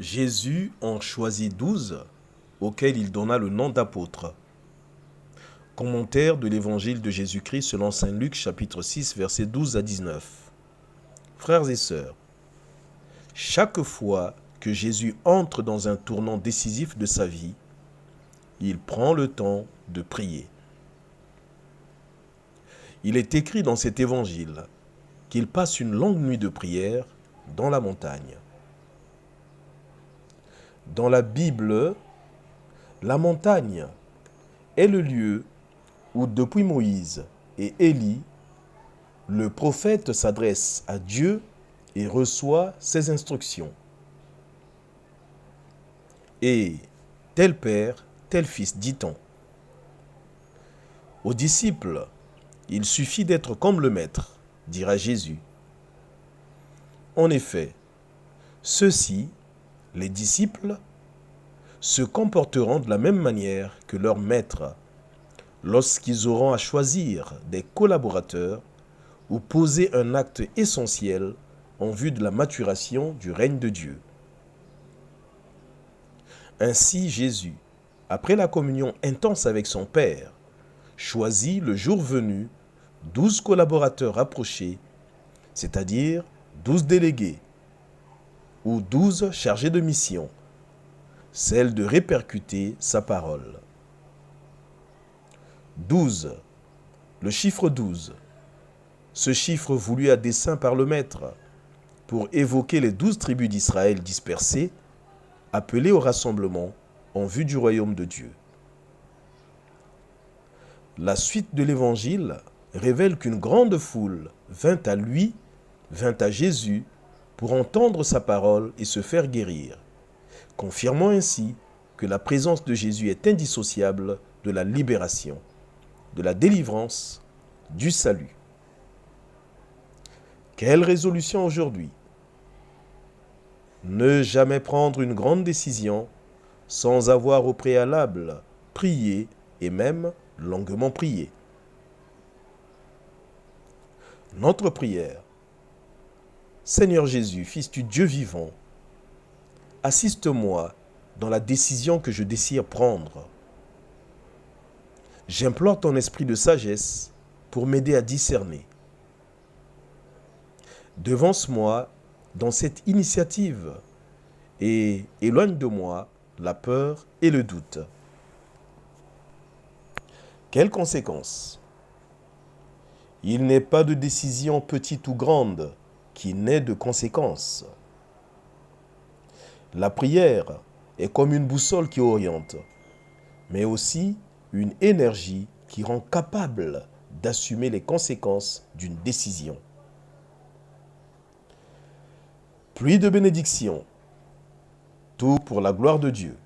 Jésus en choisit 12, auxquels il donna le nom d'apôtres. Commentaire de l'évangile de Jésus-Christ selon saint Luc, chapitre 6, versets 12 à 19. Frères et sœurs, chaque fois que Jésus entre dans un tournant décisif de sa vie, il prend le temps de prier. Il est écrit dans cet évangile qu'il passe une longue nuit de prière dans la montagne. Dans la Bible, la montagne est le lieu où depuis Moïse et Élie, le prophète s'adresse à Dieu et reçoit ses instructions. Et tel père, tel fils, dit-on. Aux disciples, il suffit d'être comme le maître, dira Jésus. En effet, ceux-ci, les disciples, se comporteront de la même manière que leur maître lorsqu'ils auront à choisir des collaborateurs ou poser un acte essentiel en vue de la maturation du règne de Dieu. Ainsi Jésus, après la communion intense avec son Père, choisit le jour venu 12 collaborateurs rapprochés, c'est-à-dire 12 délégués ou 12 chargés de mission, celle de répercuter sa parole. 12, le chiffre 12, ce chiffre voulu à dessein par le Maître pour évoquer les 12 tribus d'Israël dispersées, appelées au rassemblement en vue du royaume de Dieu. La suite de l'évangile révèle qu'une grande foule vint à lui, vint à Jésus pour entendre sa parole et se faire guérir, confirmant ainsi que la présence de Jésus est indissociable de la libération, de la délivrance, du salut. Quelle résolution aujourd'hui? Ne jamais prendre une grande décision sans avoir au préalable prié et même longuement prié. Notre prière. Seigneur Jésus, Fils du Dieu vivant, assiste-moi dans la décision que je désire prendre. J'implore ton esprit de sagesse pour m'aider à discerner. Devance-moi dans cette initiative et éloigne de moi la peur et le doute. Quelles conséquences? Il n'est pas de décision petite ou grande qui n'ait de conséquences. La prière est comme une boussole qui oriente, mais aussi une énergie qui rend capable d'assumer les conséquences d'une décision. Pluie de bénédictions, tout pour la gloire de Dieu.